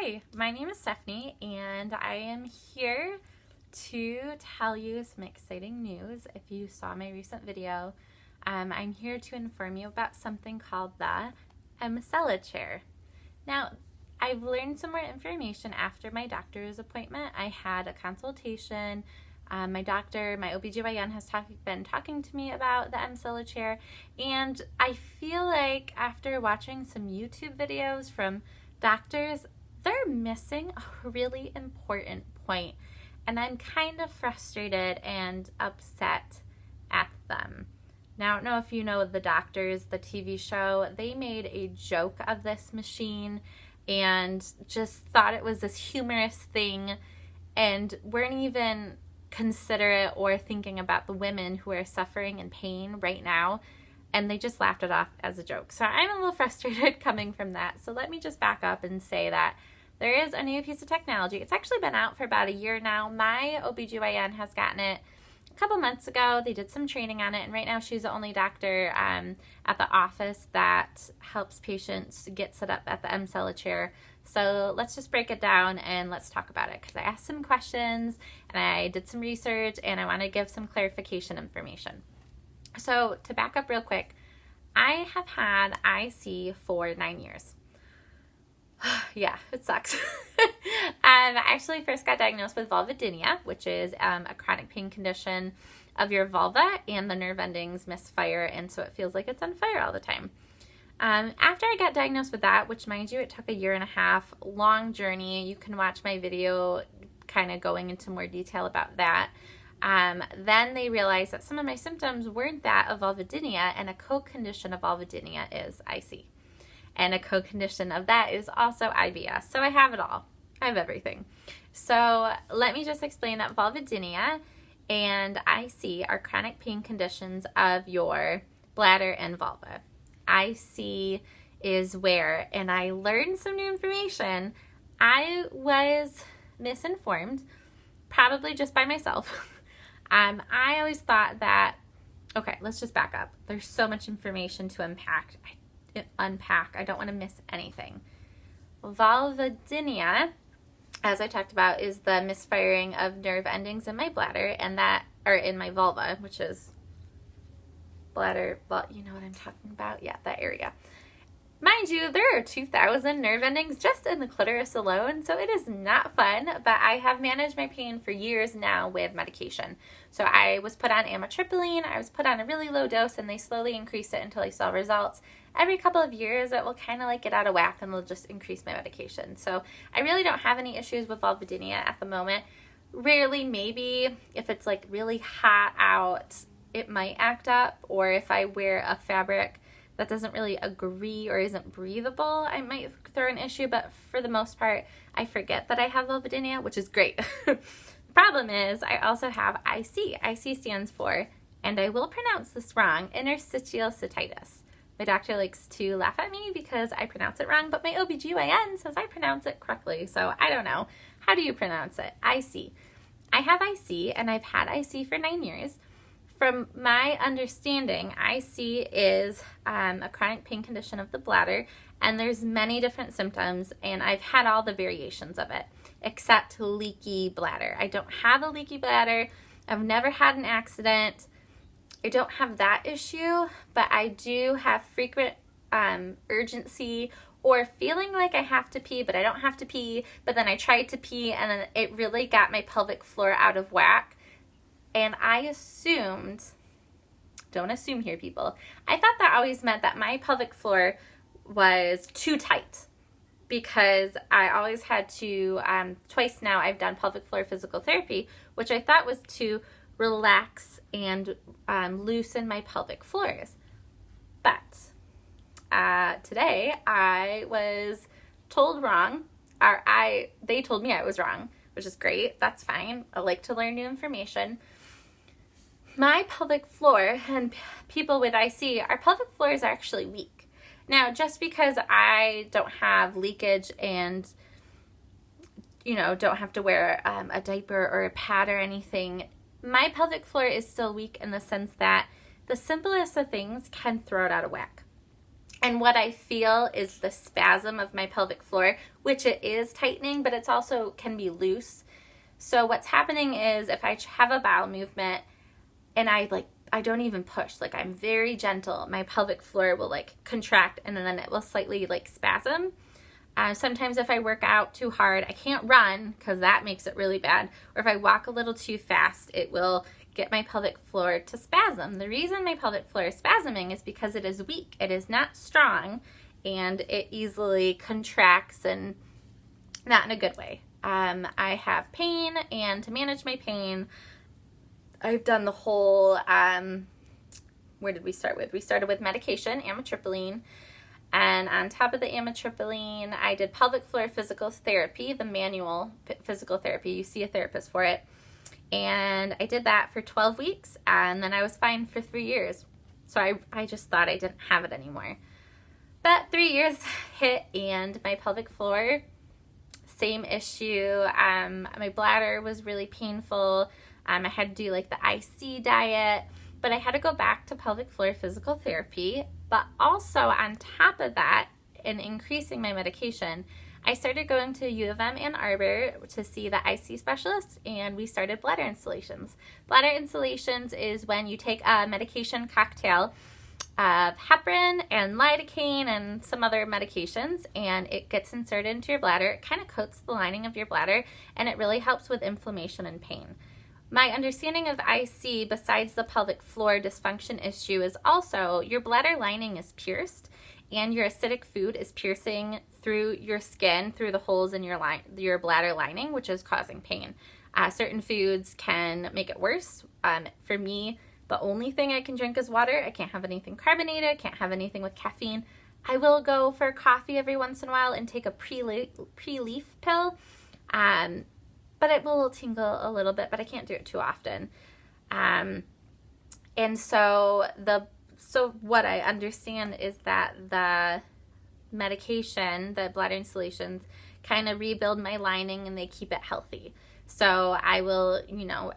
Hi, my name is Stephanie, and I am here to tell you some exciting news. If you saw my recent video, I'm here to inform you about something called the Emsella Chair. Now, I've learned some more information after my doctor's appointment. I had a consultation. My doctor, my OBGYN, has been talking to me about the Emsella Chair, and I feel like after watching some YouTube videos from doctors, they're missing a really important point, and I'm kind of frustrated and upset at them. Now, I don't know if you know The Doctors, the TV show. They made a joke of this machine and just thought it was this humorous thing and weren't even considerate or thinking about the women who are suffering in pain right now, and they just laughed it off as a joke. So I'm a little frustrated coming from that. So let me just back up and say that there is a new piece of technology. It's actually been out for about a year now. My OBGYN has gotten it a couple months ago. They did some training on it, and right now she's the only doctor at the office that helps patients get set up at the Emsella Chair. So let's just break it down and let's talk about it, because I asked some questions and I did some research and I want to give some clarification information. So to back up real quick, I have had IC for 9 years. Yeah, it sucks. I actually first got diagnosed with vulvodynia, which is a chronic pain condition of your vulva, and the nerve endings misfire, and so it feels like it's on fire all the time. After I got diagnosed with that, which mind you, it took a year and a half, long journey. You can watch my video kind of going into more detail about that. Then they realized that some of my symptoms weren't that of vulvodynia, and a co-condition of vulvodynia is IC. And a co-condition of that is also IBS. So I have it all. I have everything. So let me just explain that vulvodynia and IC are chronic pain conditions of your bladder and vulva. IC is where, and I learned some new information. I was misinformed, probably just by myself. I always thought that, okay, let's just back up. There's so much information to unpack. I don't want to miss anything. Vulvodynia, as I talked about, is the misfiring of nerve endings in my bladder and that, or in my vulva, which is bladder, well, you know what I'm talking about? Yeah, that area. Mind you, there are 2,000 nerve endings just in the clitoris alone, so it is not fun, but I have managed my pain for years now with medication. So I was put on amitriptyline, I was put on a really low dose, and they slowly increased it until I saw results. Every couple of years, it will kind of like get out of whack, and they'll just increase my medication. So I really don't have any issues with vulvodynia at the moment. Rarely, maybe, if it's like really hot out, it might act up, or if I wear a fabric that doesn't really agree or isn't breathable, I might throw an issue, but for the most part, I forget that I have vulvodynia, which is great. The problem is I also have IC. IC stands for, and I will pronounce this wrong, interstitial cystitis. My doctor likes to laugh at me because I pronounce it wrong, but my OBGYN says I pronounce it correctly, so I don't know. How do you pronounce it? IC. I have IC, and I've had IC for 9 years. From my understanding, IC is a chronic pain condition of the bladder, and there's many different symptoms, and I've had all the variations of it, except leaky bladder. I don't have a leaky bladder. I've never had an accident. I don't have that issue, but I do have frequent urgency or feeling like I have to pee, but I don't have to pee, but then I tried to pee, and then it really got my pelvic floor out of whack. And I assumed, don't assume here, people, I thought that always meant that my pelvic floor was too tight, because I always had to, twice now I've done pelvic floor physical therapy, which I thought was to relax and loosen my pelvic floors. But today I was told wrong, or they told me I was wrong, which is great. That's fine. I like to learn new information. My pelvic floor, and people with IC, our pelvic floors are actually weak. Now, just because I don't have leakage and, you know, don't have to wear a diaper or a pad or anything, my pelvic floor is still weak in the sense that the simplest of things can throw it out of whack. And what I feel is the spasm of my pelvic floor, which it is tightening, but it's also can be loose. So what's happening is if I have a bowel movement and I don't even push, like I'm very gentle, my pelvic floor will like contract and then it will slightly like spasm. Sometimes if I work out too hard, I can't run because that makes it really bad. Or if I walk a little too fast, it will get my pelvic floor to spasm. The reason my pelvic floor is spasming is because it is weak. It is not strong, and it easily contracts, and not in a good way. I have pain, and to manage my pain, I've done the whole, where did we start with? We started with medication, amitriptyline, and on top of the amitriptyline, I did pelvic floor physical therapy, the manual physical therapy. You see a therapist for it. And I did that for 12 weeks, and then I was fine for 3 years. So I just thought I didn't have it anymore. But 3 years hit, and my pelvic floor, same issue. My bladder was really painful. I had to do like the IC diet, but I had to go back to pelvic floor physical therapy. But also on top of that, and increasing my medication, I started going to U of M Ann Arbor to see the IC specialist, and we started bladder installations. Bladder installations is when you take a medication cocktail of heparin and lidocaine and some other medications, and it gets inserted into your bladder. It kind of coats the lining of your bladder, and it really helps with inflammation and pain. My understanding of IC, besides the pelvic floor dysfunction issue, is also your bladder lining is pierced, and your acidic food is piercing through your skin, through the holes in your bladder lining, which is causing pain. Certain foods can make it worse. For me, the only thing I can drink is water. I can't have anything carbonated. I can't have anything with caffeine. I will go for coffee every once in a while and take a pre-leaf pill, but it will tingle a little bit, but I can't do it too often. And so what I understand is that the medication, the bladder installations, kind of rebuild my lining and they keep it healthy. So I will,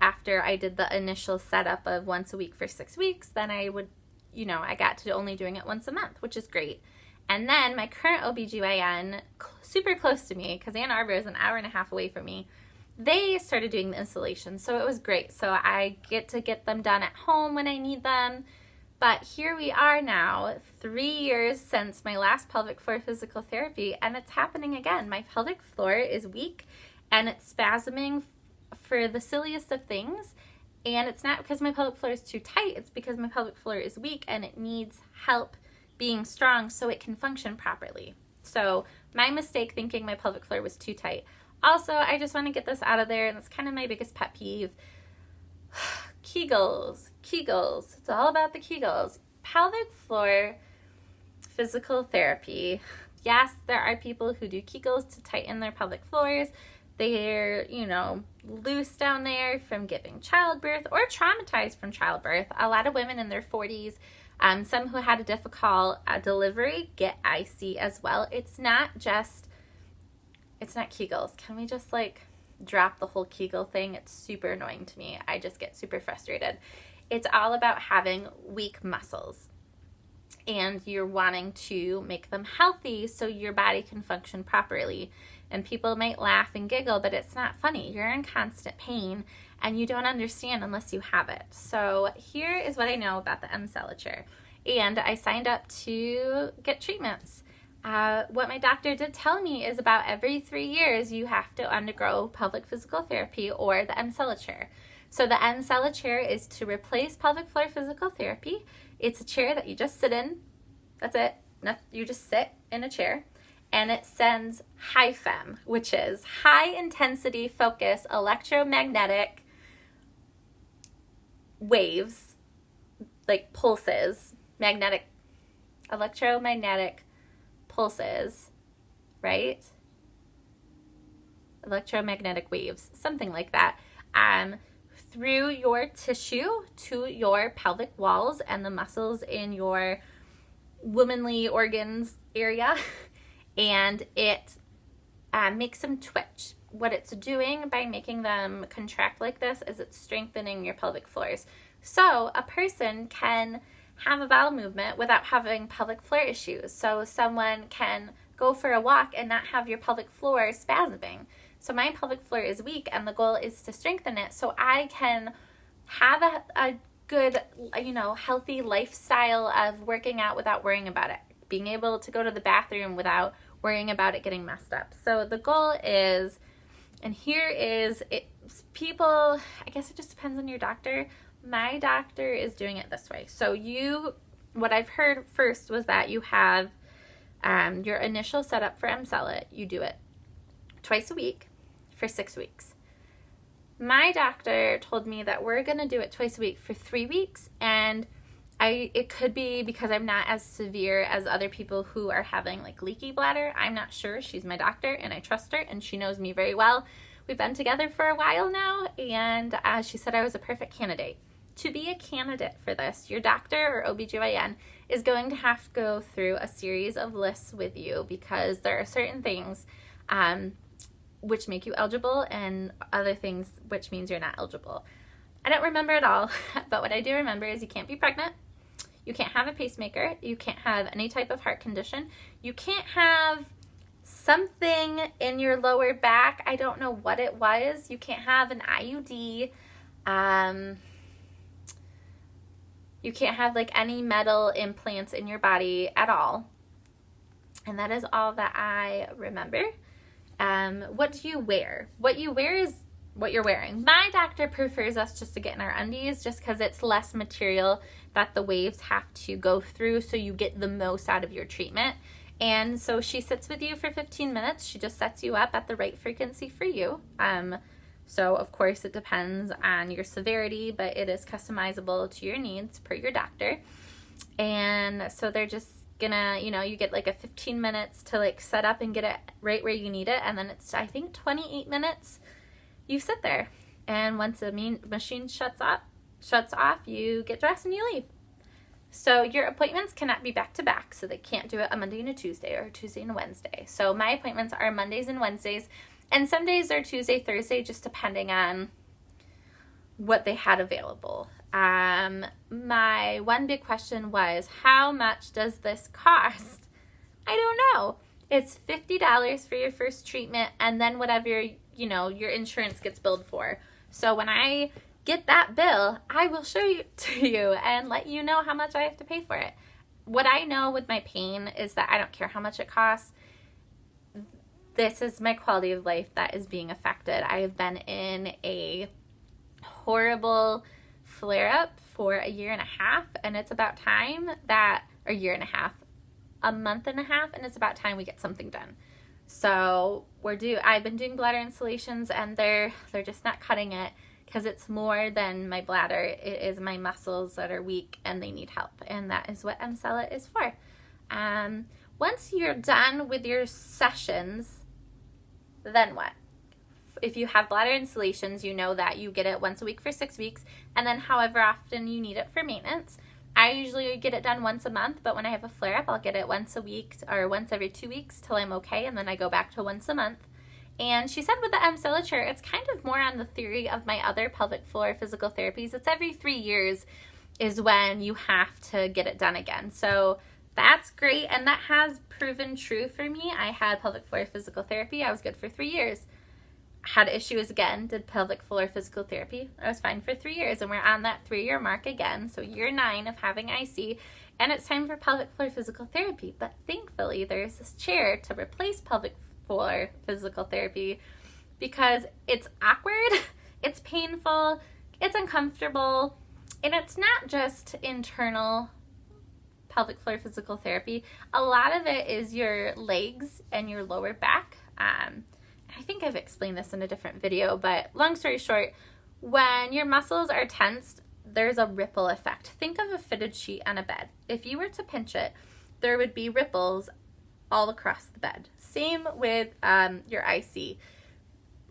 after I did the initial setup of once a week for 6 weeks, then I would, I got to only doing it once a month, which is great. And then my current OBGYN, super close to me, because Ann Arbor is an hour and a half away from me, they started doing the installations. So it was great. So I get to get them done at home when I need them. But here we are now, 3 years since my last pelvic floor physical therapy, and it's happening again. My pelvic floor is weak, and it's spasming for the silliest of things. And it's not because my pelvic floor is too tight, it's because my pelvic floor is weak and it needs help being strong so it can function properly. So my mistake thinking my pelvic floor was too tight. Also, I just want to get this out of there, and it's kind of my biggest pet peeve. Kegels. It's all about the Kegels. Pelvic floor physical therapy. Yes, there are people who do Kegels to tighten their pelvic floors. They're, loose down there from giving childbirth or traumatized from childbirth. A lot of women in their 40s, some who had a difficult delivery, get IC as well. It's not Kegels. Can we just drop the whole Kegel thing? It's super annoying to me. I just get super frustrated. It's all about having weak muscles, and you're wanting to make them healthy so your body can function properly. And people might laugh and giggle, but it's not funny. You're in constant pain, and you don't understand unless you have it. So here is what I know about the Emsella Chair. And I signed up to get treatments. What my doctor did tell me is about every 3 years you have to undergo pelvic physical therapy or the Emsella Chair. So the Emsella Chair is to replace pelvic floor physical therapy. It's a chair that you just sit in. That's it. You just sit in a chair. And it sends HIFEM, which is high intensity focus electromagnetic waves, like pulses, electromagnetic pulses, right? Electromagnetic waves, something like that, through your tissue to your pelvic walls and the muscles in your womanly organs area, and it makes them twitch. What it's doing by making them contract like this is it's strengthening your pelvic floors. So a person can have a bowel movement without having pelvic floor issues. So someone can go for a walk and not have your pelvic floor spasming. So my pelvic floor is weak, and the goal is to strengthen it so I can have a good, healthy lifestyle of working out without worrying about it, being able to go to the bathroom without worrying about it getting messed up. So the goal is, and here is it, people, I guess it just depends on your doctor. My doctor is doing it this way. So what I've heard first was that you have your initial setup for Emsella. You do it twice a week for 6 weeks. My doctor told me that we're going to do it twice a week for 3 weeks, and it could be because I'm not as severe as other people who are having like leaky bladder. I'm not sure. She's my doctor and I trust her, and she knows me very well. We've been together for a while now, and she said I was a perfect candidate. To be a candidate for this, your doctor or OBGYN is going to have to go through a series of lists with you, because there are certain things which make you eligible and other things which means you're not eligible. I don't remember it all, but what I do remember is you can't be pregnant, you can't have a pacemaker, you can't have any type of heart condition, you can't have something in your lower back, I don't know what it was, you can't have an IUD, you can't have like any metal implants in your body at all. And that is all that I remember. What do you wear? What you wear is what you're wearing. My doctor prefers us just to get in our undies, just because it's less material that the waves have to go through, so you get the most out of your treatment. And so she sits with you for 15 minutes. She just sets you up at the right frequency for you. So of course it depends on your severity, but it is customizable to your needs per your doctor. And so they're just gonna, you get like a 15 minutes to like set up and get it right where you need it. And then it's, I think, 28 minutes you sit there. And once the machine shuts off, you get dressed and you leave. So your appointments cannot be back to back. So they can't do it a Monday and a Tuesday or a Tuesday and a Wednesday. So my appointments are Mondays and Wednesdays. And some days are Tuesday, Thursday, just depending on what they had available. My one big question was, how much does this cost? I don't know. It's $50 for your first treatment, and then whatever, your insurance gets billed for. So when I get that bill, I will show it to you and let you know how much I have to pay for it. What I know with my pain is that I don't care how much it costs. This is my quality of life that is being affected. I have been in a horrible flare-up for a year and a half, and it's about time that, or a month and a half, and it's about time we get something done. So I've been doing bladder installations, and they're just not cutting it, because it's more than my bladder. It is my muscles that are weak and they need help, and that is what Emsella is for. Once you're done with your sessions, then what? If you have bladder installations, you know that you get it once a week for 6 weeks, and then however often you need it for maintenance. I usually get it done once a month, but when I have a flare-up, I'll get it once a week or once every 2 weeks till I'm okay, and then I go back to once a month. And she said with the Emsella Chair, it's kind of more on the theory of my other pelvic floor physical therapies. It's every 3 years is when you have to get it done again. So that's great, and that has proven true for me. I had pelvic floor physical therapy. I was good for 3 years. Had issues again, did pelvic floor physical therapy. I was fine for 3 years, and we're on that 3-year mark again. So year 9 of having IC, and it's time for pelvic floor physical therapy. But thankfully, there's this chair to replace pelvic floor physical therapy, because it's awkward, it's painful, it's uncomfortable, and it's not just internal pelvic floor physical therapy. A lot of it is your legs and your lower back. I think I've explained this in a different video, but long story short, when your muscles are tensed, there's a ripple effect. Think of a fitted sheet on a bed. If you were to pinch it, there would be ripples all across the bed. Same with your IC.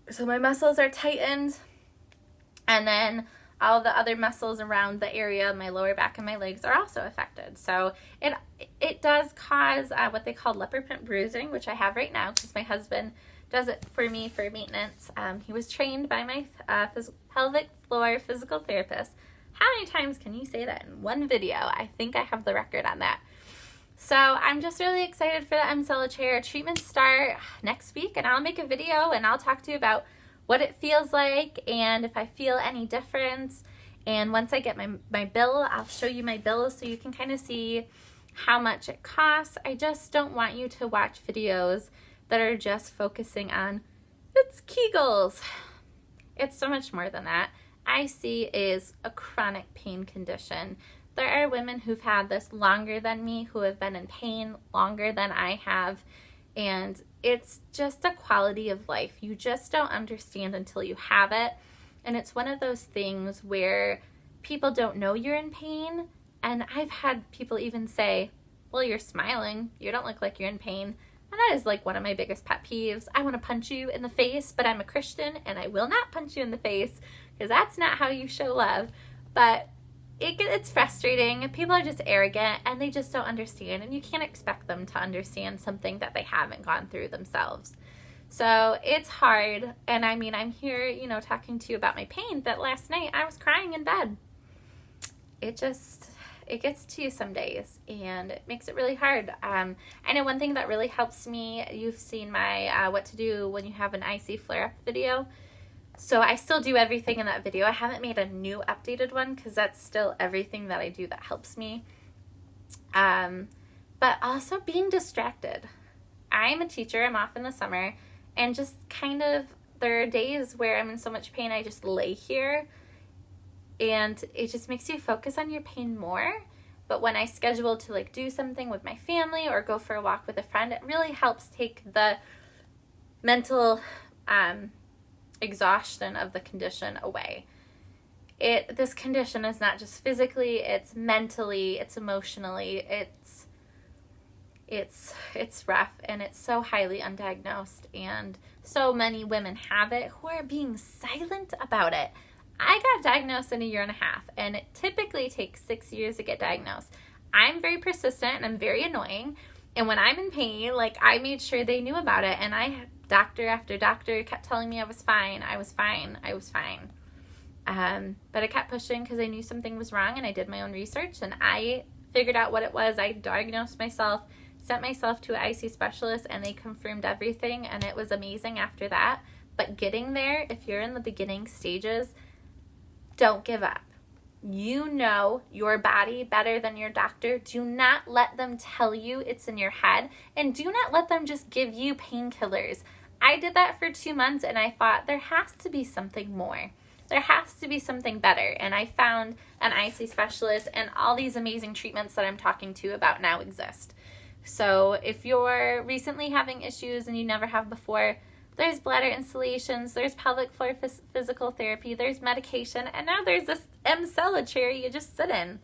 So my muscles are tightened, and then all the other muscles around the area, my lower back and my legs, are also affected. So it does cause what they call leopard print bruising, which I have right now because my husband does it for me for maintenance. He was trained by my pelvic floor physical therapist How many times can you say that in one video? I think I have the record on that. So I'm just really excited for the Emsella Chair. Treatments start next week, and I'll make a video and I'll talk to you about what it feels like and if I feel any difference. And once I get my bill, I'll show you my bill so you can kind of see how much it costs. I just don't want you to watch videos that are just focusing on it's Kegels. It's so much more than that. IC is a chronic pain condition. There are women who've had this longer than me, who have been in pain longer than I have, and it's just a quality of life. You just don't understand until you have it, and it's one of those things where people don't know you're in pain, and I've had people even say, well, you're smiling, you don't look like you're in pain, and that is like one of my biggest pet peeves. I want to punch you in the face, but I'm a Christian, and I will not punch you in the face, because that's not how you show love. But it's frustrating. People are just arrogant and they just don't understand, and you can't expect them to understand something that they haven't gone through themselves. So it's hard, and I mean, I'm here, talking to you about my pain, but last night I was crying in bed. It gets to you some days, and it makes it really hard. I know one thing that really helps me, you've seen my what to do when you have an IC flare-up video. So I still do everything in that video. I haven't made a new updated one because that's still everything that I do that helps me. But also being distracted. I'm a teacher. I'm off in the summer. And just kind of, there are days where I'm in so much pain I just lay here. And it just makes you focus on your pain more. But when I schedule to do something with my family or go for a walk with a friend, it really helps take the mental exhaustion of the condition away. This condition is not just physically, it's mentally, it's emotionally, it's rough, and it's so highly undiagnosed, and so many women have it who are being silent about it. I got diagnosed in 1.5 years, and it typically takes 6 years to get diagnosed. I'm very persistent and I'm very annoying, and when I'm in pain, I made sure they knew about it, and doctor after doctor kept telling me I was fine. But I kept pushing because I knew something was wrong, and I did my own research, and I figured out what it was. I diagnosed myself, sent myself to an IC specialist, and they confirmed everything, and it was amazing after that. But getting there, if you're in the beginning stages, don't give up. You know your body better than your doctor. Do not let them tell you it's in your head, and do not let them just give you painkillers. I did that for 2 months, and I thought there has to be something more. There has to be something better, and I found an IC specialist, and all these amazing treatments that I'm talking to you about now exist. So if you're recently having issues and you never have before, there's bladder installations, there's pelvic floor physical therapy, there's medication, and now there's this Emsella chair you just sit in.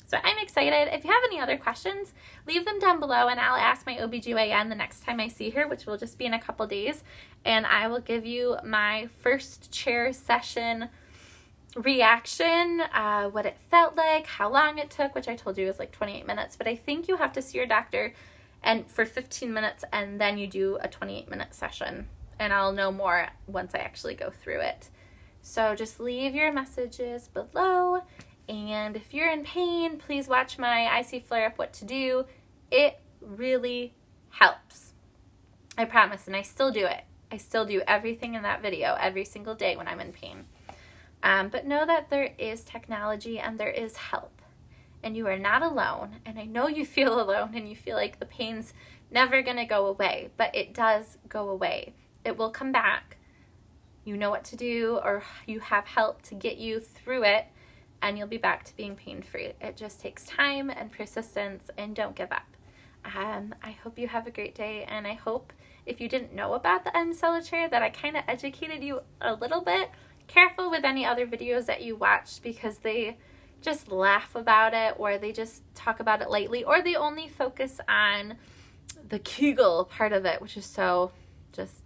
So I'm excited. If you have any other questions, leave them down below, and I'll ask my OBGYN the next time I see her, which will just be in a couple days, and I will give you my first chair session reaction, what it felt like, how long it took, which I told you was 28 minutes, but I think you have to see your doctor and for 15 minutes, and then you do a 28-minute session, and I'll know more once I actually go through it. So just leave your messages below, and if you're in pain, please watch my IC flare-up what to do. It really helps. I promise, and I still do it. I still do everything in that video every single day when I'm in pain. But know that there is technology and there is help, and you are not alone. And I know you feel alone and you feel like the pain's never going to go away, but it does go away. It will come back. You know what to do, or you have help to get you through it, and you'll be back to being pain-free. It just takes time and persistence, and don't give up. I hope you have a great day, and I hope if you didn't know about the Emsella chair that I kind of educated you a little bit. Careful with any other videos that you watch, because they just laugh about it, or they just talk about it lightly, or they only focus on the Kegel part of it, which is so just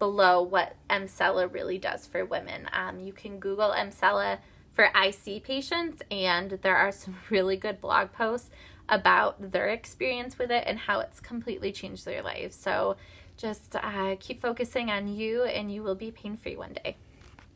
below what Emsella really does for women. You can Google Emsella for IC patients, and there are some really good blog posts about their experience with it and how it's completely changed their lives. So just keep focusing on you, and you will be pain-free one day.